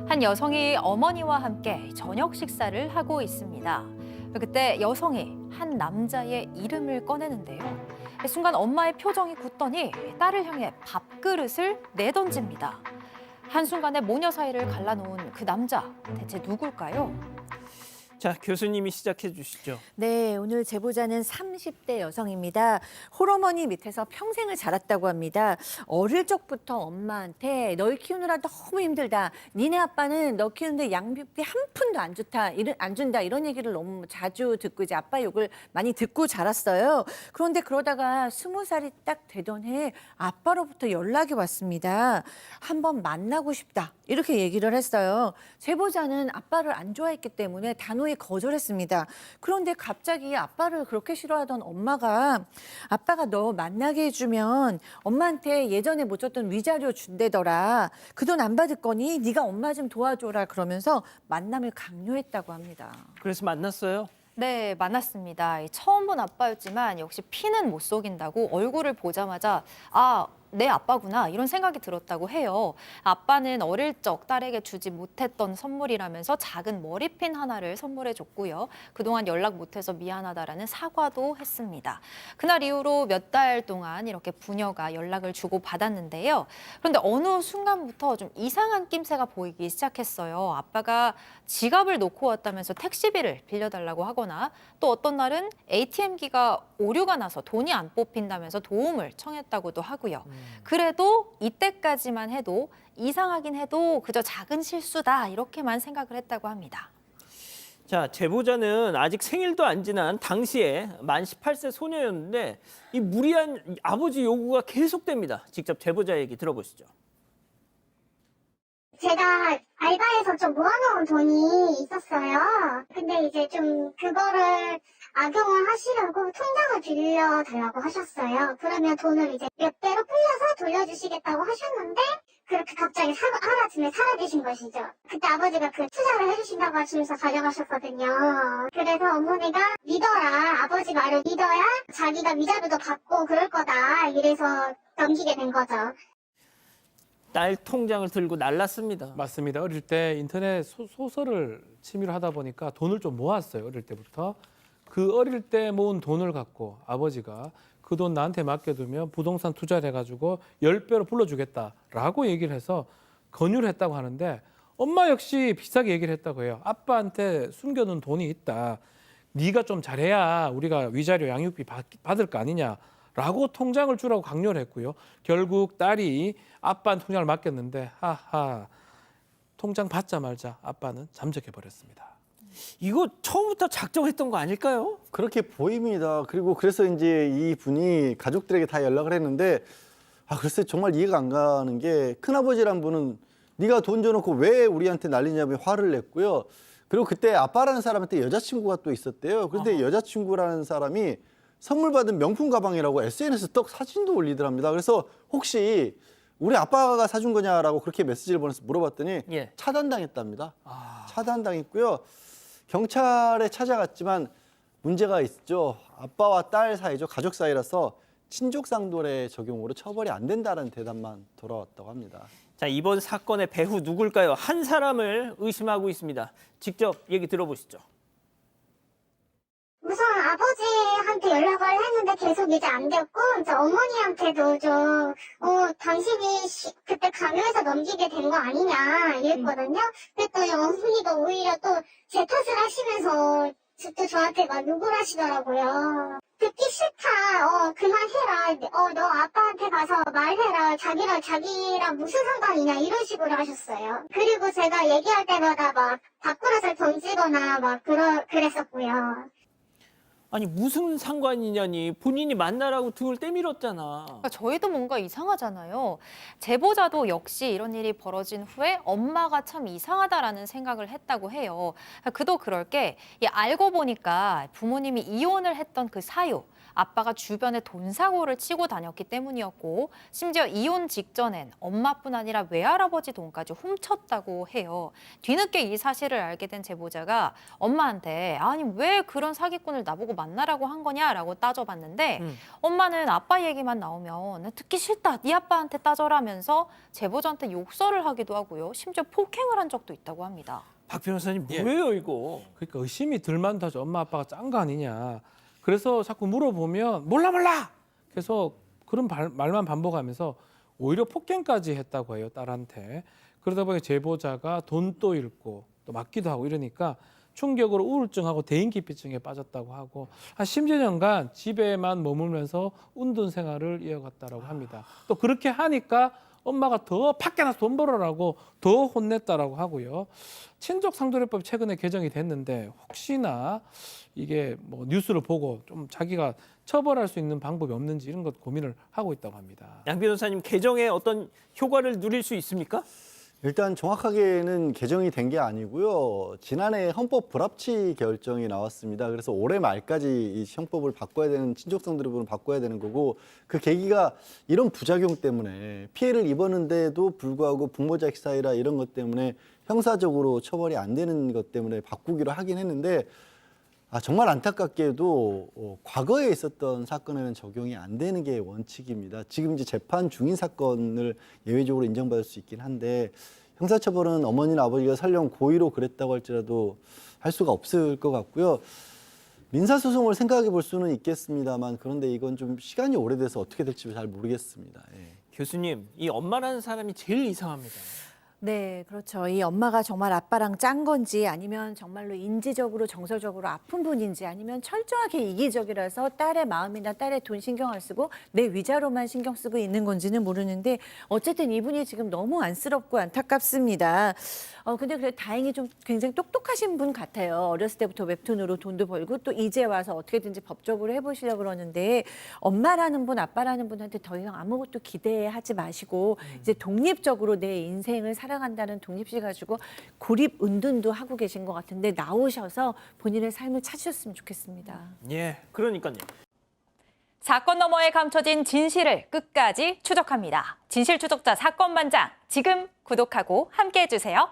한 여성이 어머니와 함께 저녁 식사를 하고 있습니다. 그때 여성이 한 남자의 이름을 꺼내는데요. 순간 엄마의 표정이 굳더니 딸을 향해 밥그릇을 내던집니다. 한순간에 모녀 사이를 갈라놓은 그 남자, 대체 누굴까요? 자, 교수님이 시작해 주시죠. 네, 오늘 제보자는 30대 여성입니다. 홀어머니 밑에서 평생을 자랐다고 합니다. 어릴 적부터 엄마한테 널 키우느라 너무 힘들다. 니네 아빠는 너 키우는데 양육비 한 푼도 안 준다. 이런 얘기를 너무 자주 듣고 이제 아빠 욕을 많이 듣고 자랐어요. 그런데 그러다가 20살이 딱 되던 해 아빠로부터 연락이 왔습니다. 한번 만나고 싶다. 이렇게 얘기를 했어요. 제보자는 아빠를 안 좋아했기 때문에 단호히 거절했습니다. 그런데 갑자기 아빠를 그렇게 싫어하던 엄마가 아빠가 너 만나게 해주면 엄마한테 예전에 못 줬던 위자료 준대더라. 그 돈 안 받을 거니 네가 엄마 좀 도와줘라 그러면서 만남을 강요했다고 합니다. 그래서 만났어요? 네, 만났습니다. 처음 본 아빠였지만 역시 피는 못 속인다고 얼굴을 보자마자 내 아빠구나 이런 생각이 들었다고 해요. 아빠는 어릴 적 딸에게 주지 못했던 선물이라면서 작은 머리핀 하나를 선물해 줬고요. 그동안 연락 못해서 미안하다라는 사과도 했습니다. 그날 이후로 몇 달 동안 이렇게 부녀가 연락을 주고 받았는데요. 그런데 어느 순간부터 좀 이상한 낌새가 보이기 시작했어요. 아빠가 지갑을 놓고 왔다면서 택시비를 빌려달라고 하거나 또 어떤 날은 ATM기가 오류가 나서 돈이 안 뽑힌다면서 도움을 청했다고도 하고요. 그래도 이때까지만 해도 이상하긴 해도 그저 작은 실수다 이렇게만 생각을 했다고 합니다. 자, 제보자는 아직 생일도 안 지난 당시에 만 18세 소녀였는데 이 무리한 아버지 요구가 계속됩니다. 직접 제보자 얘기 들어보시죠. 제가 알바에서 좀 모아놓은 돈이 있었어요. 근데 이제 좀 그거를 악용을 하시려고 통장을 빌려달라고 하셨어요. 그러면 돈을 이제 몇 배로 불려서 돌려주시겠다고 하셨는데 그렇게 갑자기 하루아침에 사라지신 것이죠. 그때 아버지가 그 투자를 해주신다고 하시면서 가져가셨거든요. 그래서 어머니가 믿어라. 아버지 말을 믿어야 자기가 위자료도 받고 그럴 거다. 이래서 넘기게 된 거죠. 딸 통장을 들고 날랐습니다. 맞습니다. 어릴 때 인터넷 소설을 취미로 하다 보니까 돈을 좀 모았어요. 어릴 때부터. 그 어릴 때 모은 돈을 갖고 아버지가 그 돈 나한테 맡겨두면 부동산 투자를 해가지고 10배로 불러주겠다라고 얘기를 해서 권유를 했다고 하는데 엄마 역시 비슷하게 얘기를 했다고 해요. 아빠한테 숨겨둔 돈이 있다. 네가 좀 잘해야 우리가 위자료 양육비 받을 거 아니냐라고 통장을 주라고 강요를 했고요. 결국 딸이 아빠한테 통장을 맡겼는데 통장 받자 말자 아빠는 잠적해버렸습니다. 이거 처음부터 작정했던 거 아닐까요? 그렇게 보입니다. 그리고 그래서 이제 이 분이 가족들에게 다 연락을 했는데 글쎄 정말 이해가 안 가는 게 큰아버지란 분은 네가 돈 줘놓고 왜 우리한테 난리냐며 화를 냈고요. 그리고 그때 아빠라는 사람한테 여자친구가 또 있었대요. 그런데 여자친구라는 사람이 선물 받은 명품 가방이라고 SNS에 떡 사진도 올리더랍니다. 그래서 혹시 우리 아빠가 사준 거냐라고 그렇게 메시지를 보내서 물어봤더니 예. 차단당했답니다. 차단당했고요. 경찰에 찾아갔지만 문제가 있죠. 아빠와 딸 사이죠. 가족 사이라서 친족상돌의 적용으로 처벌이 안 된다는 대답만 돌아왔다고 합니다. 자, 이번 사건의 배후 누굴까요? 한 사람을 의심하고 있습니다. 직접 얘기 들어보시죠. 우선 아버지한테 연락을 했는데 계속 이제 안 됐고, 이제 어머니한테도 좀, 당신이 그때 강요해서 넘기게 된 거 아니냐, 이랬거든요. 근데 또 어머니가 오히려 또 제 탓을 하시면서 또 저한테 막 욕을 하시더라고요. 듣기 싫다, 그만해라, 너 아빠한테 가서 말해라, 자기랑 무슨 상관이냐, 이런 식으로 하셨어요. 그리고 제가 얘기할 때마다 막 밥그릇을 던지거나 막 그랬었고요. 아니 무슨 상관이냐니 본인이 만나라고 등을 때밀었잖아. 그러니까 저희도 뭔가 이상하잖아요. 제보자도 역시 이런 일이 벌어진 후에 엄마가 참 이상하다라는 생각을 했다고 해요. 그도 그럴 게 알고 보니까 부모님이 이혼을 했던 그 사유, 아빠가 주변에 돈 사고를 치고 다녔기 때문이었고 심지어 이혼 직전엔 엄마뿐 아니라 외할아버지 돈까지 훔쳤다고 해요. 뒤늦게 이 사실을 알게 된 제보자가 엄마한테 아니 왜 그런 사기꾼을 나보고 만나라고 한 거냐라고 따져봤는데 엄마는 아빠 얘기만 나오면 듣기 싫다, 네 아빠한테 따져라면서 제보자한테 욕설을 하기도 하고요. 심지어 폭행을 한 적도 있다고 합니다. 박 변호사님 뭐예요 이거? 그러니까 의심이 들만도 하죠. 엄마 아빠가 짠 거 아니냐. 그래서 자꾸 물어보면 몰라. 그래서 그런 말만 반복하면서 오히려 폭행까지 했다고 해요, 딸한테. 그러다 보니 제보자가 돈도 잃고 또 맞기도 하고 이러니까 충격으로 우울증하고 대인기피증에 빠졌다고 하고 한 10여 년간 집에만 머물면서 운동 생활을 이어갔다라고 합니다. 또 그렇게 하니까 엄마가 더 밖에 나서 돈 벌어라고 더 혼냈다라고 하고요. 친족상조례법 최근에 개정이 됐는데 혹시나 이게 뭐 뉴스를 보고 좀 자기가 처벌할 수 있는 방법이 없는지 이런 것 고민을 하고 있다고 합니다. 양 변호사님 개정에 어떤 효과를 누릴 수 있습니까? 일단 정확하게는 개정이 된 게 아니고요. 지난해 헌법 불합치 결정이 나왔습니다. 그래서 올해 말까지 이 형법을 바꿔야 되는 친족상조례 부분을 바꿔야 되는 거고 그 계기가 이런 부작용 때문에 피해를 입었는데도 불구하고 부모 자식 사이라 이런 것 때문에 형사적으로 처벌이 안 되는 것 때문에 바꾸기로 하긴 했는데 정말 안타깝게도 과거에 있었던 사건에는 적용이 안 되는 게 원칙입니다. 지금 이제 재판 중인 사건을 예외적으로 인정받을 수 있긴 한데 형사처벌은 어머니나 아버지가 설령 고의로 그랬다고 할지라도 할 수가 없을 것 같고요. 민사소송을 생각해 볼 수는 있겠습니다만 그런데 이건 좀 시간이 오래돼서 어떻게 될지 잘 모르겠습니다. 예. 교수님, 이 엄마라는 사람이 제일 이상합니다. 네, 그렇죠. 이 엄마가 정말 아빠랑 짠 건지 아니면 정말로 인지적으로 정서적으로 아픈 분인지 아니면 철저하게 이기적이라서 딸의 마음이나 딸의 돈 신경 안 쓰고 내 위자료만 신경 쓰고 있는 건지는 모르는데 어쨌든 이분이 지금 너무 안쓰럽고 안타깝습니다. 근데 그래 다행히 좀 굉장히 똑똑하신 분 같아요. 어렸을 때부터 웹툰으로 돈도 벌고 또 이제 와서 어떻게든지 법적으로 해보시려고 그러는데 엄마라는 분, 아빠라는 분한테 더 이상 아무것도 기대하지 마시고 이제 독립적으로 내 인생을 살아간다는 독립심 가지고 고립 은둔도 하고 계신 것 같은데 나오셔서 본인의 삶을 찾으셨으면 좋겠습니다. 예, 그러니까요. 사건 너머에 감춰진 진실을 끝까지 추적합니다. 진실추적자 사건반장, 지금 구독하고 함께해 주세요.